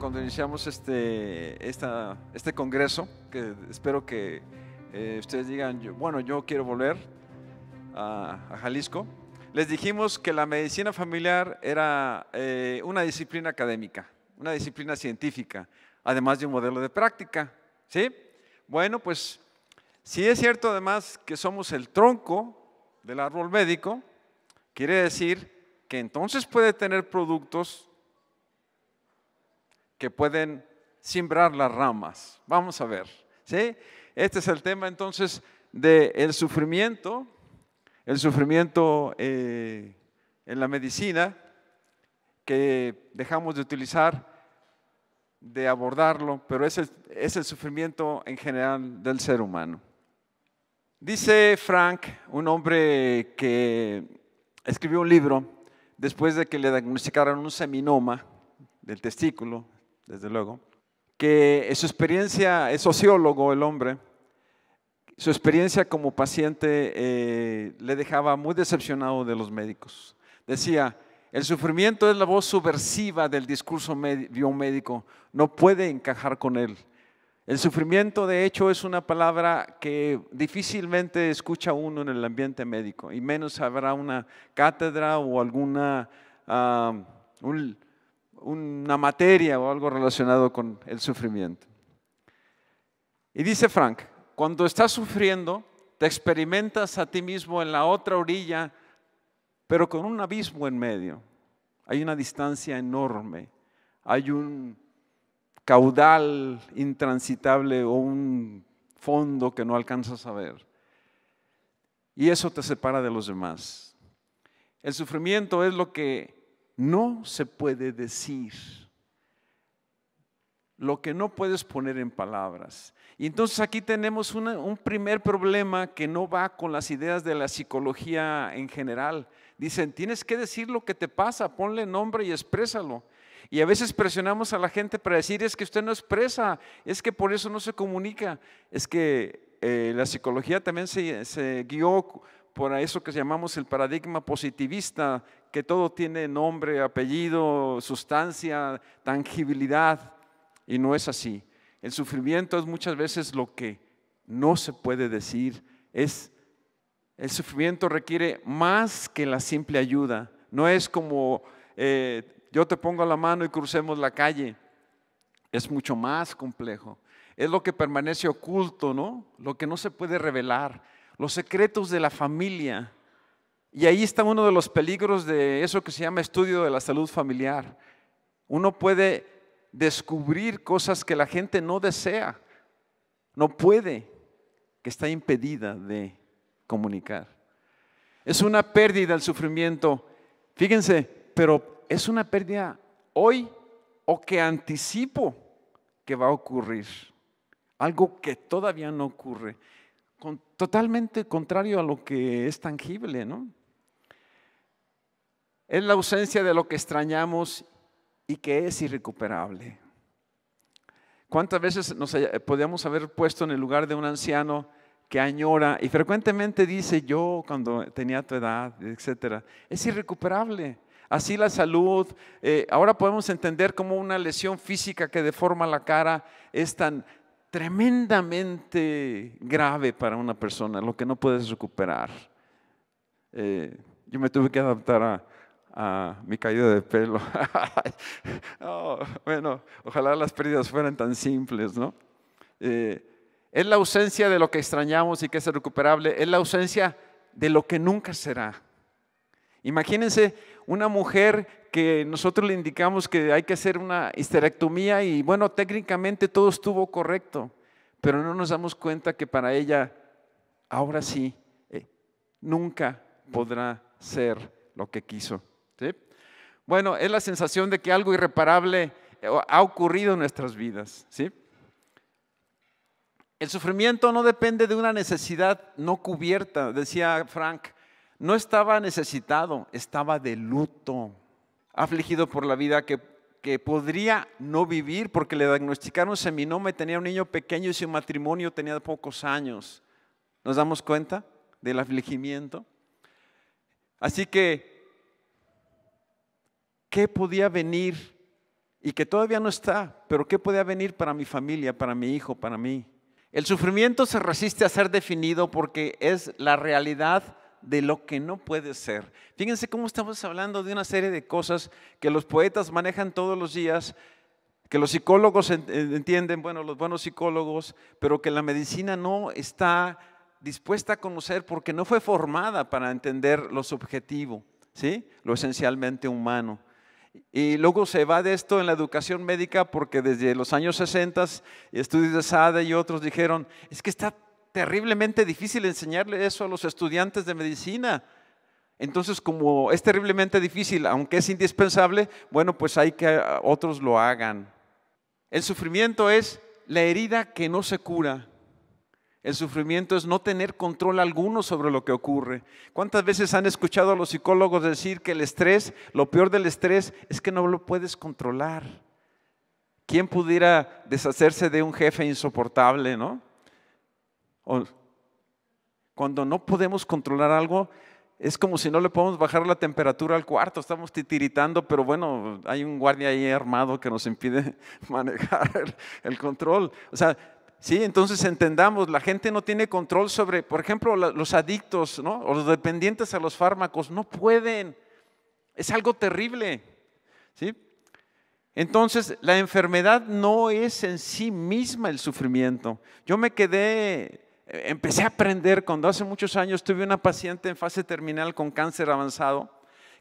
cuando iniciamos este congreso, que espero que ustedes digan, bueno, yo quiero volver a Jalisco, les dijimos que la medicina familiar era una disciplina académica, una disciplina científica, además de un modelo de práctica, ¿sí? Bueno, pues si es cierto además que somos el tronco del árbol médico, quiere decir que entonces puede tener productos que pueden sembrar las ramas. Vamos a ver, ¿sí? Este es el tema entonces del sufrimiento, el sufrimiento en la medicina, que dejamos de utilizar, de abordarlo, pero es el sufrimiento en general del ser humano. Dice Frank, un hombre que escribió un libro después de que le diagnosticaron un seminoma del testículo, desde luego, que su experiencia, es sociólogo el hombre, su experiencia como paciente le dejaba muy decepcionado de los médicos. Decía, el sufrimiento es la voz subversiva del discurso biomédico, no puede encajar con él. El sufrimiento, de hecho, es una palabra que difícilmente escucha uno en el ambiente médico, y menos habrá una cátedra o alguna una materia o algo relacionado con el sufrimiento. Y dice Frank, cuando estás sufriendo, te experimentas a ti mismo en la otra orilla, pero con un abismo en medio. Hay una distancia enorme, hay un caudal intransitable o un fondo que no alcanzas a ver. Y eso te separa de los demás. El sufrimiento es lo que no se puede decir, lo que no puedes poner en palabras. Y entonces aquí tenemos un primer problema que no va con las ideas de la psicología en general. Dicen, tienes que decir lo que te pasa, ponle nombre y exprésalo. Y a veces presionamos a la gente para decir, es que usted no expresa, es que por eso no se comunica. Es que la psicología también se guió por eso que llamamos el paradigma positivista, que todo tiene nombre, apellido, sustancia, tangibilidad, y no es así. El sufrimiento es muchas veces lo que no se puede decir. El sufrimiento requiere más que la simple ayuda. No es como yo te pongo la mano y crucemos la calle. Es mucho más complejo. Es lo que permanece oculto, ¿no? Lo que no se puede revelar. Los secretos de la familia. Y ahí está uno de los peligros de eso que se llama estudio de la salud familiar. Uno puede descubrir cosas que la gente no desea, no puede, que está impedida de comunicar. Es una pérdida el sufrimiento, fíjense, pero es una pérdida hoy o que anticipo que va a ocurrir, algo que todavía no ocurre, totalmente contrario a lo que es tangible, ¿no? Es la ausencia de lo que extrañamos y que es irrecuperable. ¿Cuántas veces nos podíamos haber puesto en el lugar de un anciano que añora y frecuentemente dice yo cuando tenía tu edad, etcétera? Es irrecuperable. Así la salud, ahora podemos entender cómo una lesión física que deforma la cara es tan tremendamente grave para una persona, lo que no puedes recuperar. Yo me tuve que adaptar a mi caída de pelo. Oh, bueno, ojalá las pérdidas fueran tan simples, ¿no? Es la ausencia de lo que extrañamos y que es irrecuperable, es la ausencia de lo que nunca será. Imagínense una mujer que nosotros le indicamos que hay que hacer una histerectomía y bueno, técnicamente todo estuvo correcto, pero no nos damos cuenta que para ella, ahora sí, nunca podrá ser lo que quiso. ¿Sí? Bueno, es la sensación de que algo irreparable ha ocurrido en nuestras vidas. ¿Sí? El sufrimiento no depende de una necesidad no cubierta, decía Frank. No estaba necesitado, estaba de luto, afligido por la vida que podría no vivir porque le diagnosticaron seminoma y tenía un niño pequeño y su matrimonio tenía pocos años. ¿Nos damos cuenta del afligimiento? Así que, ¿qué podía venir y que todavía no está, pero ¿qué puede venir para mi familia, para mi hijo, para mí? El sufrimiento se resiste a ser definido porque es la realidad de lo que no puede ser. Fíjense cómo estamos hablando de una serie de cosas que los poetas manejan todos los días, que los psicólogos entienden, bueno, los buenos psicólogos, pero que la medicina no está dispuesta a conocer porque no fue formada para entender lo subjetivo, ¿sí? Lo esencialmente humano. Y luego se va de esto en la educación médica porque desde los años 60 estudios de Sade y otros dijeron, es que está terriblemente difícil enseñarle eso a los estudiantes de medicina. Entonces, como es terriblemente difícil, aunque es indispensable, bueno, pues hay que otros lo hagan. El sufrimiento es la herida que no se cura. El sufrimiento es no tener control alguno sobre lo que ocurre. ¿Cuántas veces han escuchado a los psicólogos decir que el estrés, lo peor del estrés es que no lo puedes controlar? ¿Quién pudiera deshacerse de un jefe insoportable, no? Cuando no podemos controlar algo, es como si no le podemos bajar la temperatura al cuarto, estamos titiritando, pero bueno, hay un guardia ahí armado que nos impide manejar el control. O sea, sí, entonces entendamos, la gente no tiene control sobre, por ejemplo, los adictos, ¿no? O los dependientes a los fármacos, no pueden. Es algo terrible, ¿sí? Entonces, la enfermedad no es en sí misma el sufrimiento. Yo empecé a aprender cuando hace muchos años tuve una paciente en fase terminal con cáncer avanzado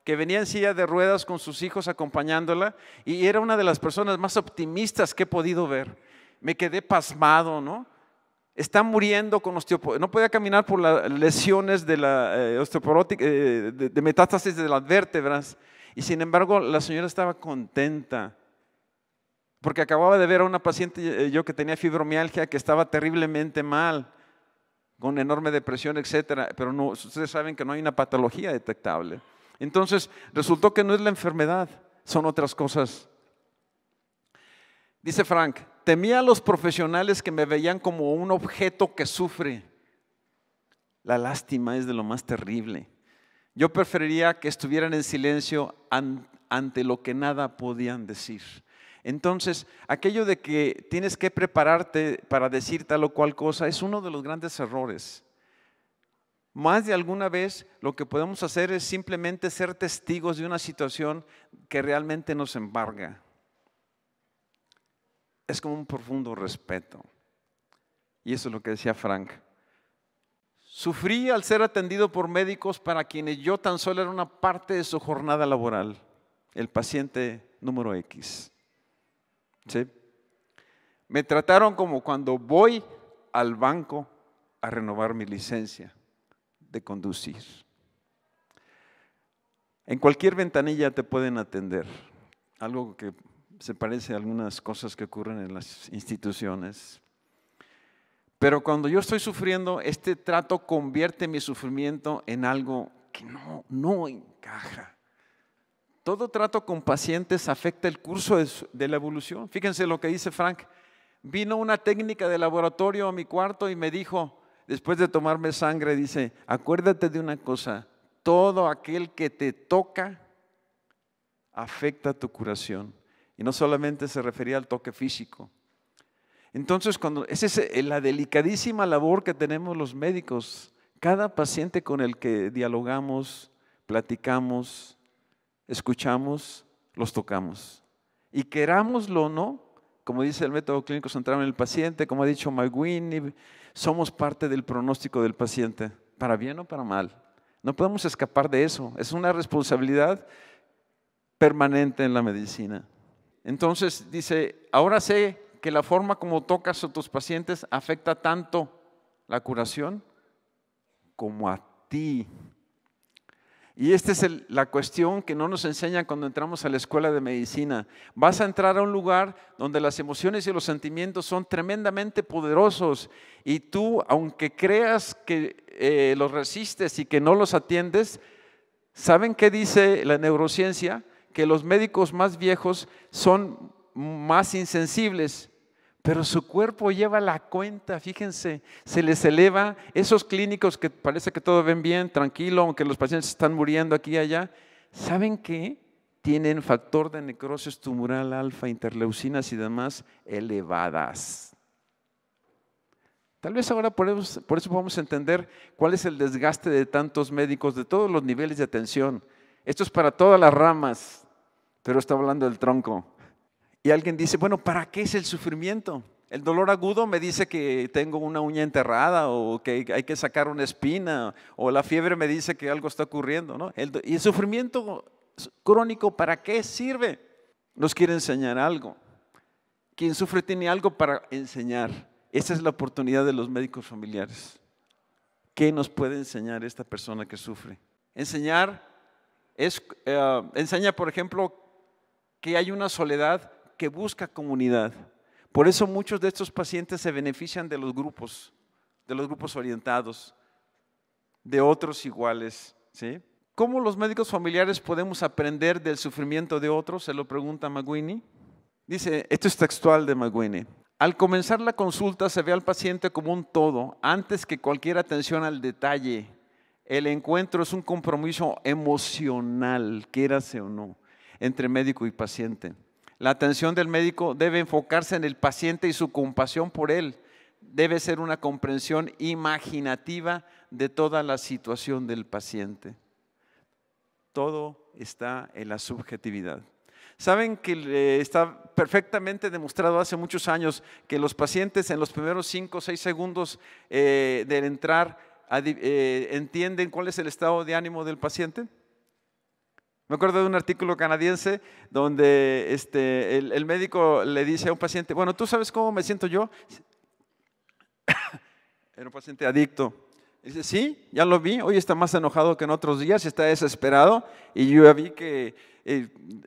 que venía en silla de ruedas con sus hijos acompañándola y era una de las personas más optimistas que he podido ver. Me quedé pasmado, ¿no? Está muriendo con osteoporosis, no podía caminar por las lesiones de la osteoporótica, de metástasis de las vértebras y sin embargo la señora estaba contenta. Porque acababa de ver a una paciente yo que tenía fibromialgia que estaba terriblemente mal, con enorme depresión, etcétera, pero no, ustedes saben que no hay una patología detectable. Entonces, resultó que no es la enfermedad, son otras cosas. Dice Frank, temía a los profesionales que me veían como un objeto que sufre. La lástima es de lo más terrible. Yo preferiría que estuvieran en silencio ante lo que nada podían decir. Entonces, aquello de que tienes que prepararte para decir tal o cual cosa es uno de los grandes errores. Más de alguna vez lo que podemos hacer es simplemente ser testigos de una situación que realmente nos embarga. Es como un profundo respeto. Y eso es lo que decía Frank. Sufrí al ser atendido por médicos para quienes yo tan solo era una parte de su jornada laboral. El paciente número X. ¿Sí? Me trataron como cuando voy al banco a renovar mi licencia de conducir. En cualquier ventanilla te pueden atender, algo que se parece a algunas cosas que ocurren en las instituciones. Pero cuando yo estoy sufriendo, este trato convierte mi sufrimiento en algo que no encaja. Todo trato con pacientes afecta el curso de la evolución. Fíjense lo que dice Frank. Vino una técnica de laboratorio a mi cuarto y me dijo, después de tomarme sangre, dice, acuérdate de una cosa, todo aquel que te toca afecta tu curación. Y no solamente se refería al toque físico. Entonces, esa es la delicadísima labor que tenemos los médicos. Cada paciente con el que dialogamos, platicamos, escuchamos, los tocamos. Y querámoslo o no, como dice el método clínico centrado en el paciente, como ha dicho McWhinney, somos parte del pronóstico del paciente, para bien o para mal. No podemos escapar de eso, es una responsabilidad permanente en la medicina. Entonces dice, ahora sé que la forma como tocas a tus pacientes afecta tanto la curación como a ti. Y esta es la cuestión que no nos enseñan cuando entramos a la escuela de medicina. Vas a entrar a un lugar donde las emociones y los sentimientos son tremendamente poderosos y tú, aunque creas que los resistes y que no los atiendes, ¿saben qué dice la neurociencia? Que los médicos más viejos son más insensibles, pero su cuerpo lleva la cuenta, fíjense, se les eleva. Esos clínicos que parece que todo ven bien, tranquilo, aunque los pacientes están muriendo aquí y allá, ¿saben qué? tienen factor de necrosis tumoral alfa, interleucinas y demás elevadas. Tal vez ahora por eso podemos entender cuál es el desgaste de tantos médicos de todos los niveles de atención. Esto es para todas las ramas, pero está hablando del tronco. Y alguien dice, bueno, ¿para qué es el sufrimiento? El dolor agudo me dice que tengo una uña enterrada o que hay que sacar una espina, o la fiebre me dice que algo está ocurriendo, ¿no? Y el sufrimiento crónico, ¿para qué sirve? Nos quiere enseñar algo. Quien sufre tiene algo para enseñar. Esa es la oportunidad de los médicos familiares. ¿Qué nos puede enseñar esta persona que sufre? Enseña, por ejemplo, que hay una soledad que busca comunidad. Por eso muchos de estos pacientes se benefician de los grupos orientados, de otros iguales, ¿sí? ¿Cómo los médicos familiares podemos aprender del sufrimiento de otros? Se lo pregunta McWhinney. Dice, esto es textual de McWhinney. Al comenzar la consulta se ve al paciente como un todo, antes que cualquier atención al detalle. El encuentro es un compromiso emocional, quérase o no, entre médico y paciente. La atención del médico debe enfocarse en el paciente y su compasión por él. Debe ser una comprensión imaginativa de toda la situación del paciente. Todo está en la subjetividad. Saben que está perfectamente demostrado hace muchos años que los pacientes en los primeros 5 o 6 segundos del entrar entienden cuál es el estado de ánimo del paciente. Me acuerdo de un artículo canadiense donde el médico le dice a un paciente, bueno, ¿tú sabes cómo me siento yo? Era un paciente adicto. Dice, sí, ya lo vi, hoy está más enojado que en otros días, está desesperado y yo ya vi que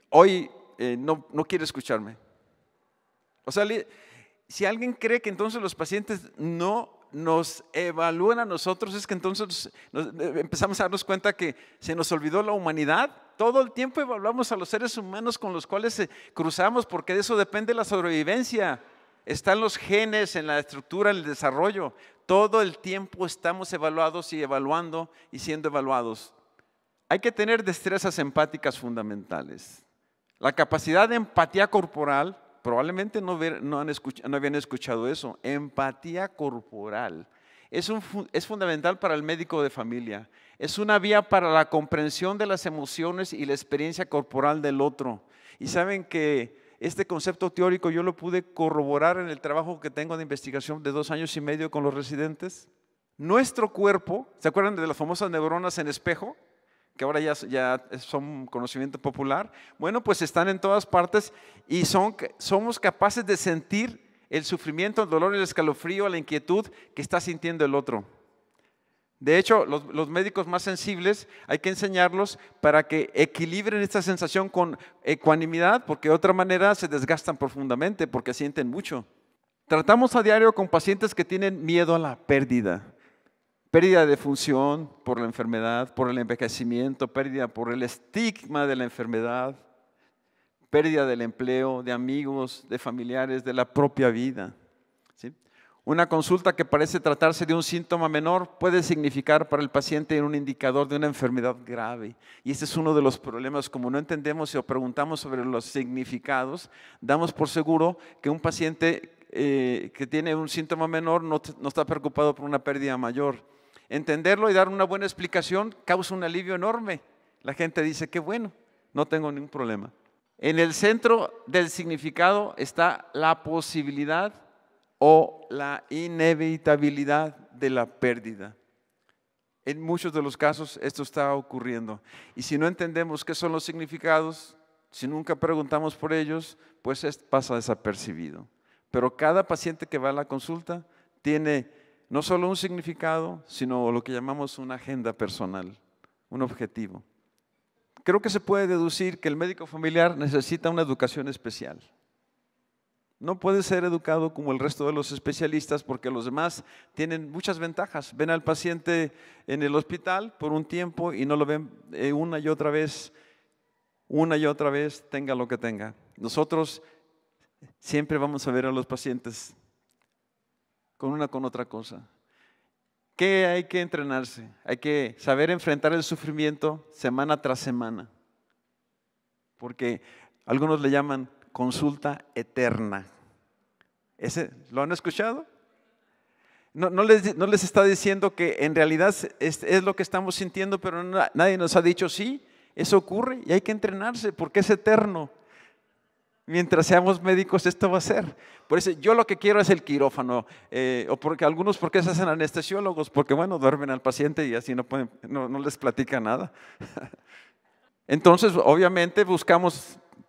hoy no quiere escucharme. O sea, si alguien cree que entonces los pacientes no nos evalúan a nosotros, es que entonces empezamos a darnos cuenta que se nos olvidó la humanidad. Todo el tiempo evaluamos a los seres humanos con los cuales cruzamos, porque de eso depende la sobrevivencia. Están los genes en la estructura, en el desarrollo. Todo el tiempo estamos evaluados y evaluando y siendo evaluados. Hay que tener destrezas empáticas fundamentales. La capacidad de empatía corporal, probablemente no habían escuchado eso. Empatía corporal es fundamental para el médico de familia. Es una vía para la comprensión de las emociones y la experiencia corporal del otro. Y saben que este concepto teórico yo lo pude corroborar en el trabajo que tengo de investigación de 2 años y medio con los residentes. Nuestro cuerpo, ¿se acuerdan de las famosas neuronas en espejo? Que ahora ya son conocimiento popular. Bueno, pues están en todas partes y somos capaces de sentir el sufrimiento, el dolor, el escalofrío, la inquietud que está sintiendo el otro. De hecho, los médicos más sensibles hay que enseñarlos para que equilibren esta sensación con ecuanimidad, porque de otra manera se desgastan profundamente porque sienten mucho. Tratamos a diario con pacientes que tienen miedo a la pérdida. Pérdida de función por la enfermedad, por el envejecimiento, pérdida por el estigma de la enfermedad, pérdida del empleo, de amigos, de familiares, de la propia vida. ¿Sí? Una consulta que parece tratarse de un síntoma menor puede significar para el paciente un indicador de una enfermedad grave. Y este es uno de los problemas, como no entendemos o preguntamos sobre los significados, damos por seguro que un paciente que tiene un síntoma menor no está preocupado por una pérdida mayor. Entenderlo y dar una buena explicación causa un alivio enorme. La gente dice, qué bueno, no tengo ningún problema. En el centro del significado está la posibilidad o la inevitabilidad de la pérdida. En muchos de los casos esto está ocurriendo. Y si no entendemos qué son los significados, si nunca preguntamos por ellos, pues pasa desapercibido. Pero cada paciente que va a la consulta tiene no solo un significado, sino lo que llamamos una agenda personal, un objetivo. Creo que se puede deducir que el médico familiar necesita una educación especial. No puede ser educado como el resto de los especialistas porque los demás tienen muchas ventajas. Ven al paciente en el hospital por un tiempo y no lo ven una y otra vez, tenga lo que tenga. Nosotros siempre vamos a ver a los pacientes con otra cosa. ¿Qué hay que entrenarse? Hay que saber enfrentar el sufrimiento semana tras semana. porque algunos le llaman consulta eterna. ¿Lo han escuchado? No les está diciendo que en realidad es lo que estamos sintiendo, pero nadie nos ha dicho sí, eso ocurre y hay que entrenarse porque es eterno. Mientras seamos médicos esto va a ser. Por eso yo lo que quiero es el quirófano, o porque algunos porque se hacen anestesiólogos, porque bueno, duermen al paciente y así no les platica nada. Entonces obviamente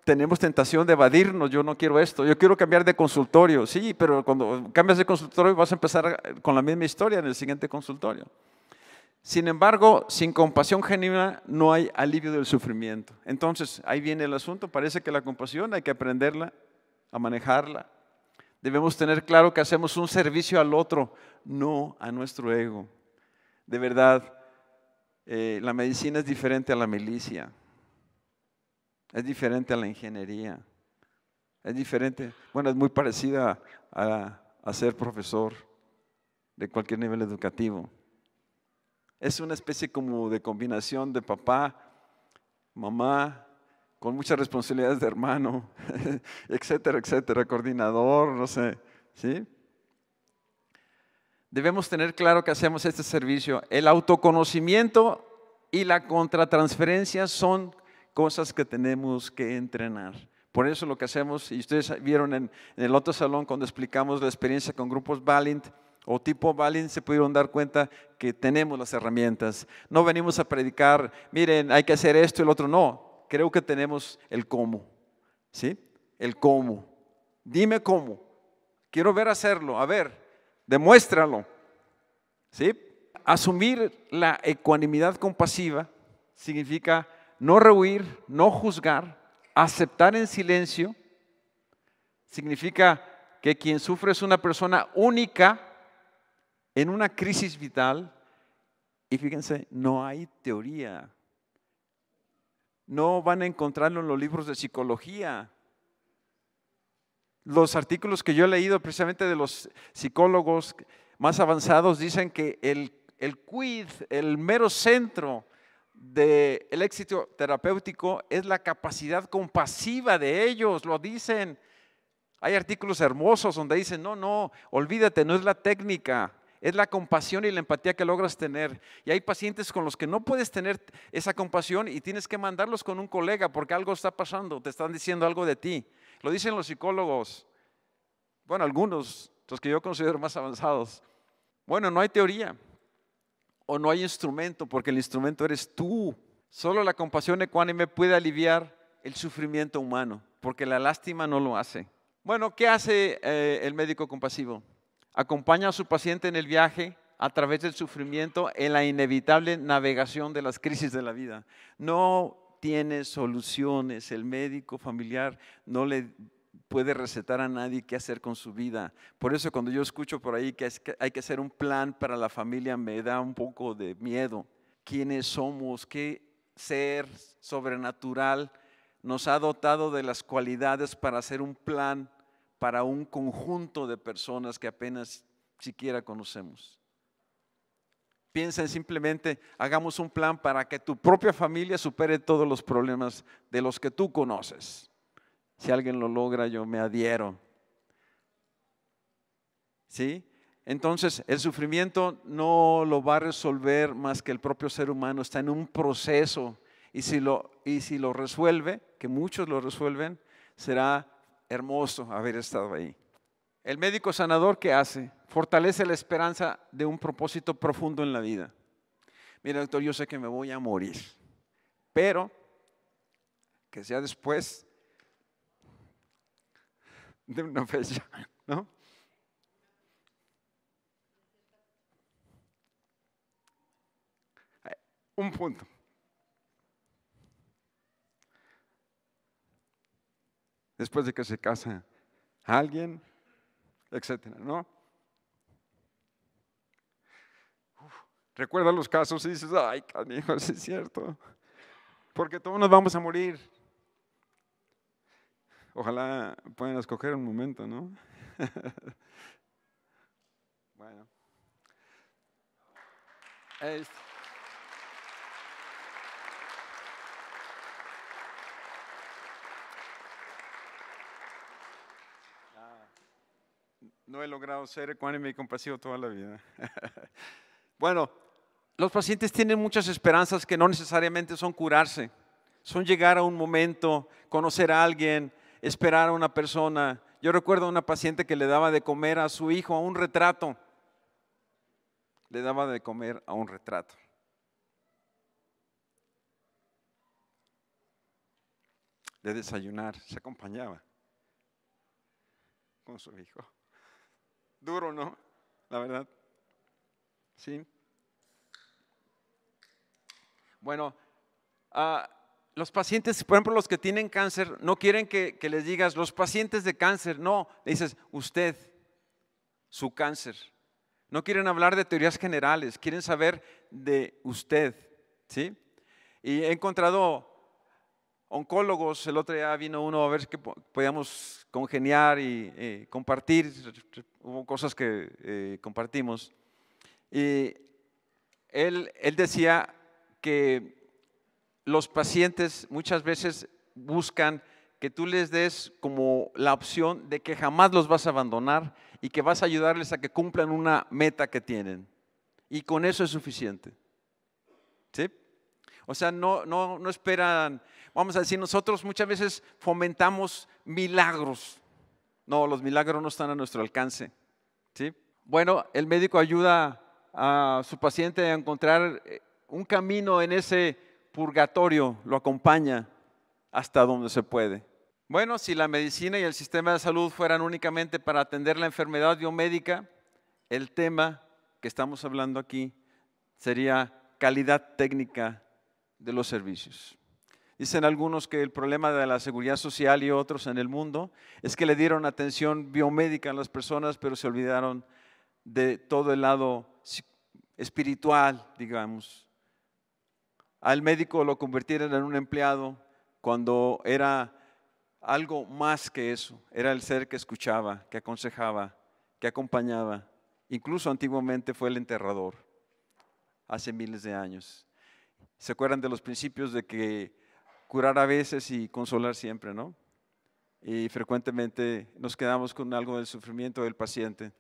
tenemos tentación de evadirnos, yo no quiero esto, yo quiero cambiar de consultorio, sí, pero cuando cambias de consultorio vas a empezar con la misma historia en el siguiente consultorio. Sin embargo, sin compasión genuina no hay alivio del sufrimiento. Entonces, ahí viene el asunto, parece que la compasión hay que aprenderla, a manejarla. Debemos tener claro que hacemos un servicio al otro, no a nuestro ego. De verdad, la medicina es diferente a la milicia. Es diferente a la ingeniería, es diferente, bueno, es muy parecida a ser profesor de cualquier nivel educativo. Es una especie como de combinación de papá, mamá, con muchas responsabilidades de hermano, etcétera, etcétera, coordinador, no sé, ¿sí? Debemos tener claro que hacemos este servicio. El autoconocimiento y la contratransferencia son cosas que tenemos que entrenar. Por eso lo que hacemos, y ustedes vieron en el otro salón cuando explicamos la experiencia con grupos Valiant o tipo Valiant, se pudieron dar cuenta que tenemos las herramientas. No venimos a predicar, miren, hay que hacer esto y el otro, no. Creo que tenemos el cómo, ¿sí? El cómo. Dime cómo. Quiero ver hacerlo, a ver, demuéstralo, ¿sí? Asumir la ecuanimidad compasiva significa no rehuir, no juzgar, aceptar en silencio. Significa que quien sufre es una persona única en una crisis vital. Y fíjense, no hay teoría. No van a encontrarlo en los libros de psicología. Los artículos que yo he leído precisamente de los psicólogos más avanzados dicen que el quid, el mero centro del éxito terapéutico es la capacidad compasiva de ellos, lo dicen. Hay artículos hermosos donde dicen, no, olvídate, no es la técnica, es la compasión y la empatía que logras tener. Y hay pacientes con los que no puedes tener esa compasión y tienes que mandarlos con un colega porque algo está pasando, te están diciendo algo de ti. Lo dicen los psicólogos, bueno, algunos, los que yo considero más avanzados. Bueno, no hay teoría o no hay instrumento porque el instrumento eres tú. Solo la compasión ecuánime puede aliviar el sufrimiento humano porque la lástima no lo hace. Bueno, ¿qué hace el médico compasivo? Acompaña a su paciente en el viaje a través del sufrimiento en la inevitable navegación de las crisis de la vida. No tiene soluciones, el médico familiar no le puede recetar a nadie qué hacer con su vida. Por eso cuando yo escucho por ahí que hay que hacer un plan para la familia, me da un poco de miedo. ¿Quiénes somos? ¿Qué ser sobrenatural nos ha dotado de las cualidades para hacer un plan para un conjunto de personas que apenas siquiera conocemos? Piensa en simplemente, hagamos un plan para que tu propia familia supere todos los problemas de los que tú conoces. Si alguien lo logra, yo me adhiero. ¿Sí? Entonces, el sufrimiento no lo va a resolver más que el propio ser humano. Está en un proceso y si lo resuelve, que muchos lo resuelven, será hermoso haber estado ahí. El médico sanador, ¿qué hace? Fortalece la esperanza de un propósito profundo en la vida. Mira, doctor, yo sé que me voy a morir, pero que sea después de una fecha, ¿no? Un punto. Después de que se casa alguien, etcétera, ¿no? Recuerda los casos y dices, ay, canijo, sí es cierto, porque todos nos vamos a morir. Ojalá puedan escoger un momento, ¿no? Bueno. No he logrado ser ecuánime y compasivo toda la vida. Bueno, los pacientes tienen muchas esperanzas que no necesariamente son curarse, son llegar a un momento, conocer a alguien, esperar a una persona. Yo recuerdo a una paciente que le daba de comer a su hijo a un retrato. Le daba de comer a un retrato. De desayunar, se acompañaba con su hijo. Duro, ¿no? La verdad. Sí. Bueno, los pacientes, por ejemplo, los que tienen cáncer, no quieren que les digas los pacientes de cáncer, no, le dices usted, su cáncer. No quieren hablar de teorías generales, quieren saber de usted, ¿sí? Y he encontrado oncólogos, el otro día vino uno a ver si podíamos congeniar y compartir, hubo cosas que compartimos. Y él decía que los pacientes muchas veces buscan que tú les des como la opción de que jamás los vas a abandonar y que vas a ayudarles a que cumplan una meta que tienen. Y con eso es suficiente. ¿Sí? O sea, no esperan, vamos a decir, nosotros muchas veces fomentamos milagros. No, los milagros no están a nuestro alcance. ¿Sí? Bueno, el médico ayuda a su paciente a encontrar un camino en ese purgatorio, lo acompaña hasta donde se puede. Bueno, si la medicina y el sistema de salud fueran únicamente para atender la enfermedad biomédica, el tema que estamos hablando aquí sería calidad técnica de los servicios. Dicen algunos que el problema de la seguridad social y otros en el mundo es que le dieron atención biomédica a las personas, pero se olvidaron de todo el lado espiritual, digamos. Al médico lo convirtieron en un empleado cuando era algo más que eso. Era el ser que escuchaba, que aconsejaba, que acompañaba. Incluso antiguamente fue el enterrador, hace miles de años. ¿Se acuerdan de los principios de que curar a veces y consolar siempre, no? Y frecuentemente nos quedamos con algo del sufrimiento del paciente.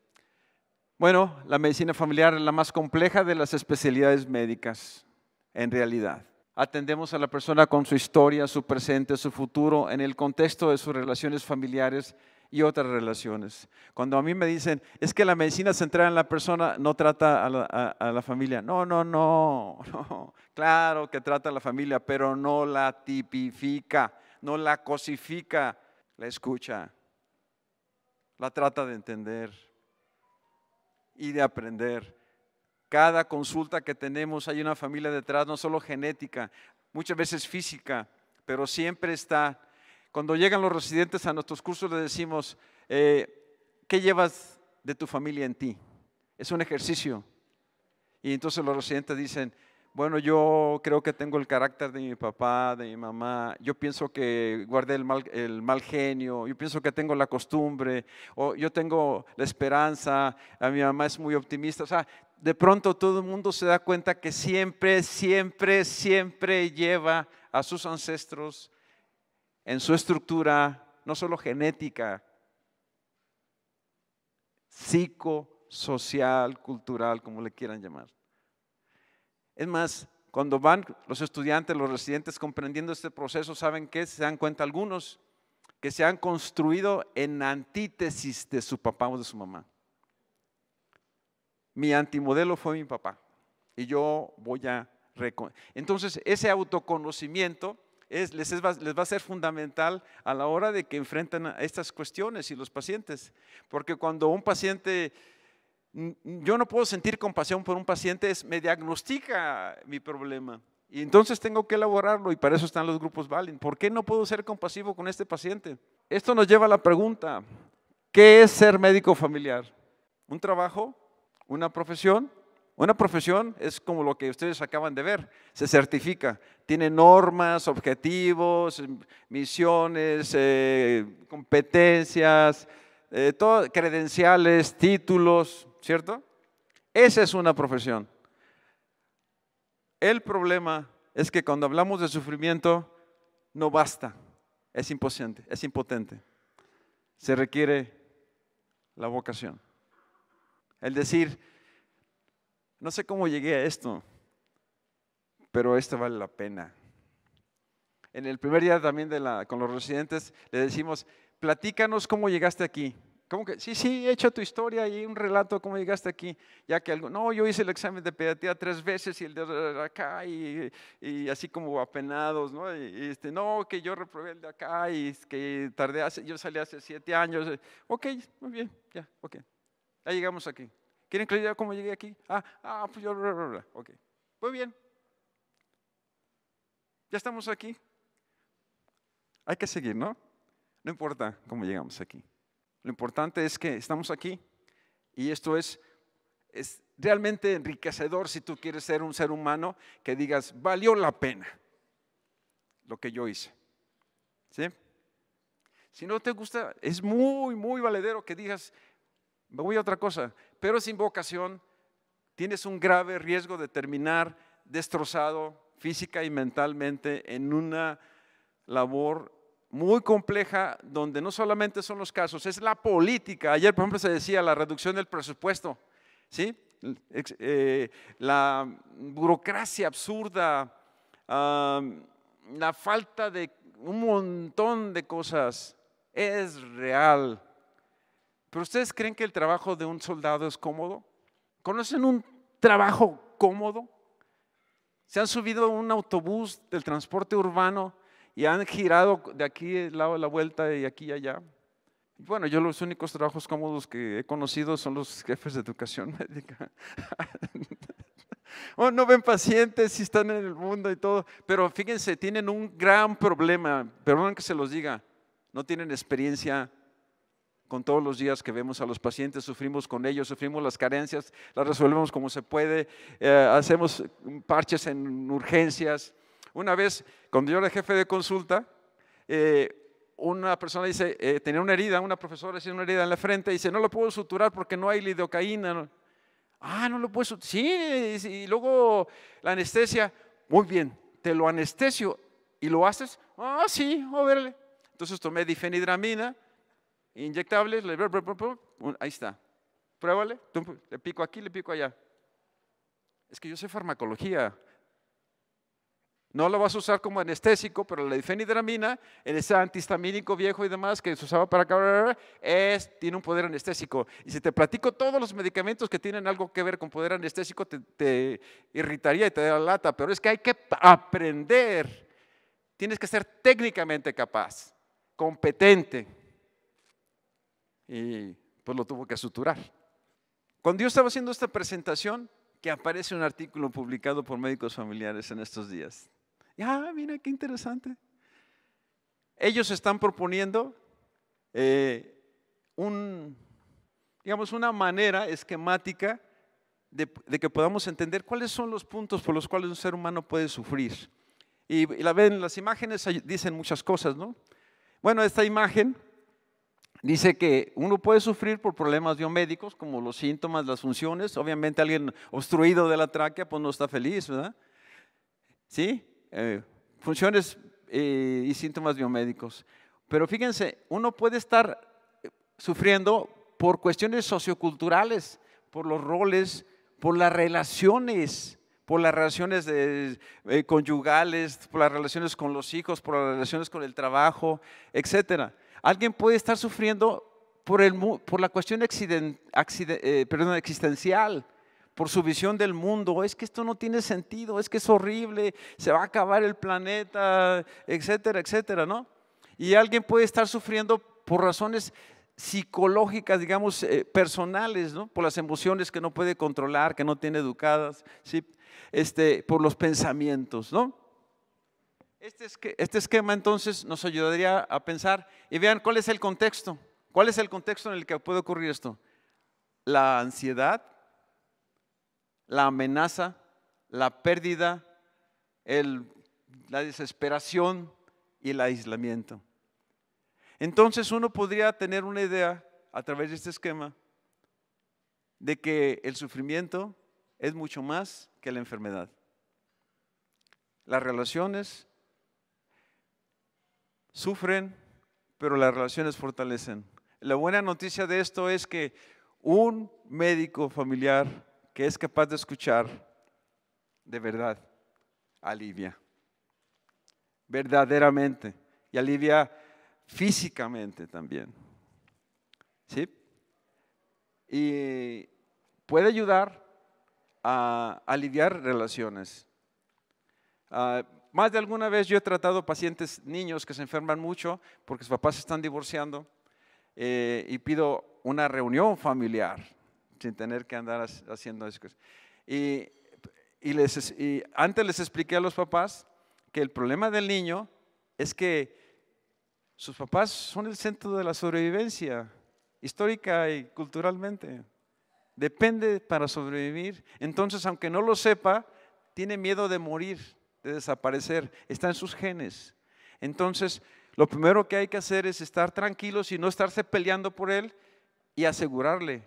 Bueno, la medicina familiar es la más compleja de las especialidades médicas, en realidad. Atendemos a la persona con su historia, su presente, su futuro, en el contexto de sus relaciones familiares y otras relaciones. Cuando a mí me dicen, es que la medicina centrada en la persona no trata a la familia. No. Claro que trata a la familia, pero no la tipifica, no la cosifica, la escucha, la trata de entender y de aprender. Cada consulta que tenemos hay una familia detrás, no solo genética, muchas veces física, pero siempre está. Cuando llegan los residentes a nuestros cursos les decimos, ¿qué llevas de tu familia en ti? Es un ejercicio. Y entonces los residentes dicen, bueno, yo creo que tengo el carácter de mi papá, de mi mamá, yo pienso que guardé el mal genio, yo pienso que tengo la costumbre, o yo tengo la esperanza, a mi mamá es muy optimista. O sea, de pronto todo el mundo se da cuenta que siempre lleva a sus ancestros en su estructura, no solo genética, psicosocial, cultural, como le quieran llamar. Es más, cuando van los estudiantes, los residentes comprendiendo este proceso, ¿saben qué? Se dan cuenta algunos que se han construido en antítesis de su papá o de su mamá. Mi antimodelo fue mi papá y yo voy a entonces ese autoconocimiento les va a ser fundamental a la hora de que enfrentan a estas cuestiones y los pacientes, porque cuando un paciente, yo no puedo sentir compasión por un paciente, me diagnostica mi problema y entonces tengo que elaborarlo y para eso están los grupos Valen. ¿Por qué no puedo ser compasivo con este paciente? Esto nos lleva a la pregunta, ¿qué es ser médico familiar? ¿Un trabajo? ¿Una profesión? Una profesión es como lo que ustedes acaban de ver, se certifica, tiene normas, objetivos, misiones, competencias, credenciales, títulos, ¿cierto? Esa es una profesión. El problema es que cuando hablamos de sufrimiento no basta, es impotente. Se requiere La vocación. El decir, no sé cómo llegué a esto, pero esto vale la pena. En el primer día también con los residentes le decimos, platícanos cómo llegaste aquí. ¿Cómo que? Sí, echa tu historia y un relato cómo llegaste aquí. Ya que no, yo hice el examen de pediatría 3 veces y el de acá y así como apenados, ¿no? No, que yo reprobé el de acá y que yo salí hace 7 años. Ok, muy bien, ya, ok. Ya llegamos aquí. ¿Quieren que les diga cómo llegué aquí? Pues yo, ok. Muy bien. Ya estamos aquí. Hay que seguir, ¿no? No importa cómo llegamos aquí. Lo importante es que estamos aquí y esto es realmente enriquecedor si tú quieres ser un ser humano que digas, valió la pena lo que yo hice. ¿Sí? Si no te gusta, es muy, muy valedero que digas, me voy a otra cosa, pero sin vocación tienes un grave riesgo de terminar destrozado física y mentalmente en una labor muy compleja donde no solamente son los casos, es la política. Ayer, por ejemplo, se decía la reducción del presupuesto, ¿sí? La burocracia absurda, la falta de un montón de cosas es real. ¿Pero ustedes creen que el trabajo de un soldado es cómodo? ¿Conocen un trabajo cómodo? ¿Se han subido a un autobús del transporte urbano y han girado de aquí al lado de la vuelta y aquí y allá? Bueno, yo los únicos trabajos cómodos que he conocido son los jefes de educación médica. No ven pacientes y están en el mundo y todo, pero fíjense, tienen un gran problema, perdonen que se los diga, no tienen experiencia con todos los días que vemos a los pacientes, sufrimos con ellos, sufrimos las carencias, las resolvemos como se puede, hacemos parches en urgencias. Una vez, cuando yo era jefe de consulta, una persona dice, tenía una herida, una profesora tiene una herida en la frente, y dice, no lo puedo suturar porque no hay lidocaína. No lo puedo suturar. Sí, y luego la anestesia, muy bien, te lo anestesio y lo haces. Sí, a verle. Entonces tomé difenidramina, inyectables, ahí está. Pruébale, le pico aquí, le pico allá. Es que yo sé farmacología. No lo vas a usar como anestésico, pero la difenidramina, en ese antihistamínico viejo y demás que se usaba para acá, tiene un poder anestésico. Y si te platico todos los medicamentos que tienen algo que ver con poder anestésico, te irritaría y te da la lata. Pero es que hay que aprender. Tienes que ser técnicamente capaz, competente. Y pues lo tuvo que suturar. Cuando yo estaba haciendo esta presentación, que aparece un artículo publicado por Médicos Familiares en estos días. Mira qué interesante. Ellos están proponiendo una manera esquemática de que podamos entender cuáles son los puntos por los cuales un ser humano puede sufrir. Y la ven, las imágenes dicen muchas cosas, ¿no? Bueno, esta imagen dice que uno puede sufrir por problemas biomédicos, como los síntomas, las funciones. Obviamente alguien obstruido de la tráquea, pues no está feliz, ¿verdad? ¿Sí? Funciones y síntomas biomédicos. Pero fíjense, uno puede estar sufriendo por cuestiones socioculturales, por los roles, por las relaciones conyugales, por las relaciones con los hijos, por las relaciones con el trabajo, etcétera. Alguien puede estar sufriendo por la cuestión existencial, por su visión del mundo. Es que esto no tiene sentido, es que es horrible, se va a acabar el planeta, etcétera, etcétera, ¿no? Y alguien puede estar sufriendo por razones psicológicas, digamos, personales, ¿no? Por las emociones que no puede controlar, que no tiene educadas, ¿sí? Por los pensamientos, ¿no? Este esquema entonces nos ayudaría a pensar y vean cuál es el contexto. ¿Cuál es el contexto en el que puede ocurrir esto? La ansiedad, la amenaza, la pérdida, la desesperación y el aislamiento. Entonces uno podría tener una idea a través de este esquema de que el sufrimiento es mucho más que la enfermedad. Las relaciones sufren, pero las relaciones fortalecen. la buena noticia de esto es que un médico familiar que es capaz de escuchar, de verdad, alivia. Verdaderamente. Y alivia físicamente también. ¿Sí? Y puede ayudar a aliviar relaciones. Más de alguna vez yo he tratado pacientes niños que se enferman mucho porque sus papás se están divorciando y pido una reunión familiar sin tener que andar haciendo eso. Y antes les expliqué a los papás que el problema del niño es que sus papás son el centro de la sobrevivencia histórica y culturalmente. Depende para sobrevivir. Entonces, aunque no lo sepa, tiene miedo de morir, de desaparecer. Está en sus genes. Entonces, lo primero que hay que hacer es estar tranquilos y no estarse peleando por él y asegurarle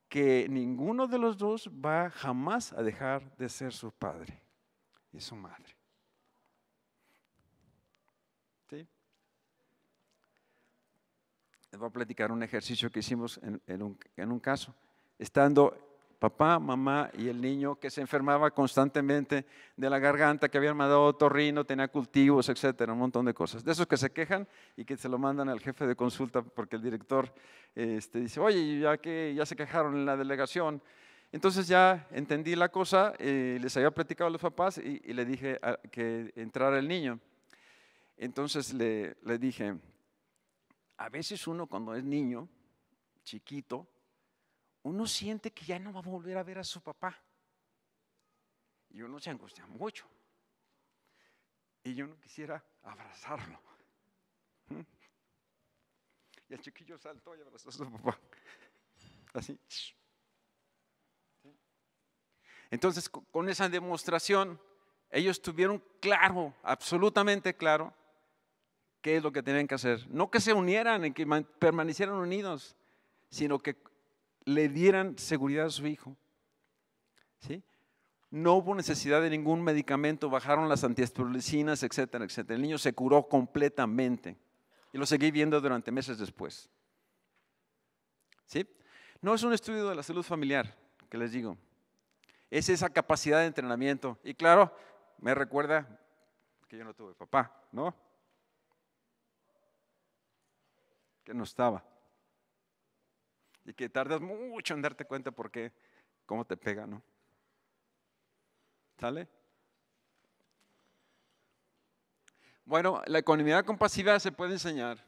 que ninguno de los dos va jamás a dejar de ser su padre y su madre. ¿Sí? Les voy a platicar un ejercicio que hicimos en un caso. Estando papá, mamá y el niño que se enfermaba constantemente de la garganta, que habían mandado otorrino, tenía cultivos, etcétera, un montón de cosas. De esos que se quejan y que se lo mandan al jefe de consulta porque el director dice, oye, ya se quejaron en la delegación. Entonces ya entendí la cosa, les había platicado a los papás y le dije que entrara el niño. Entonces le dije, a veces uno cuando es niño, chiquito, uno siente que ya no va a volver a ver a su papá. Y uno se angustia mucho. Y yo no quisiera abrazarlo. Y el chiquillo saltó y abrazó a su papá. Así. Entonces, con esa demostración, ellos tuvieron claro, absolutamente claro, qué es lo que tenían que hacer. No que se unieran, que permanecieran unidos, sino que le dieran seguridad a su hijo. ¿Sí? No hubo necesidad de ningún medicamento, bajaron las antihistamínicas, etcétera, etcétera. El niño se curó completamente y lo seguí viendo durante meses después. ¿Sí? No es un estudio de la salud familiar, que les digo. Es esa capacidad de entrenamiento. Y claro, me recuerda que yo no tuve papá, ¿no? Que no estaba. Y que tardas mucho en darte cuenta por qué, cómo te pega, ¿no? ¿Sale? Bueno, la ecuanimidad compasiva se puede enseñar.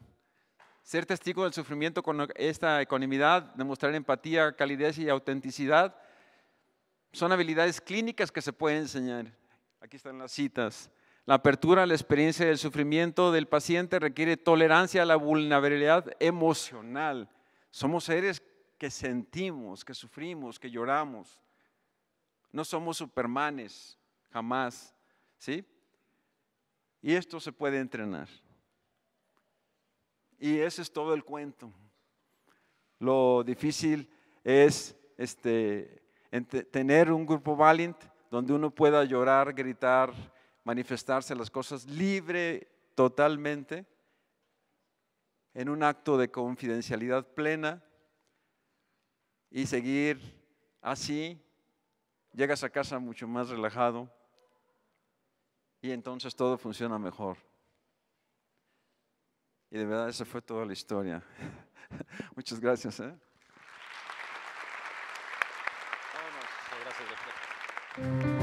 Ser testigo del sufrimiento con esta ecuanimidad, demostrar empatía, calidez y autenticidad, son habilidades clínicas que se pueden enseñar. Aquí están las citas. La apertura a la experiencia del sufrimiento del paciente requiere tolerancia a la vulnerabilidad emocional. Somos seres que sentimos, que sufrimos, que lloramos. No somos supermanes, jamás. ¿Sí? Y esto se puede entrenar. Y ese es todo el cuento. Lo difícil es tener un grupo Valiant donde uno pueda llorar, gritar, manifestarse las cosas libre totalmente, en un acto de confidencialidad plena y seguir así. Llegas a casa mucho más relajado y entonces todo funciona mejor. Y de verdad esa fue toda la historia. Muchas gracias. Muchas gracias, doctor.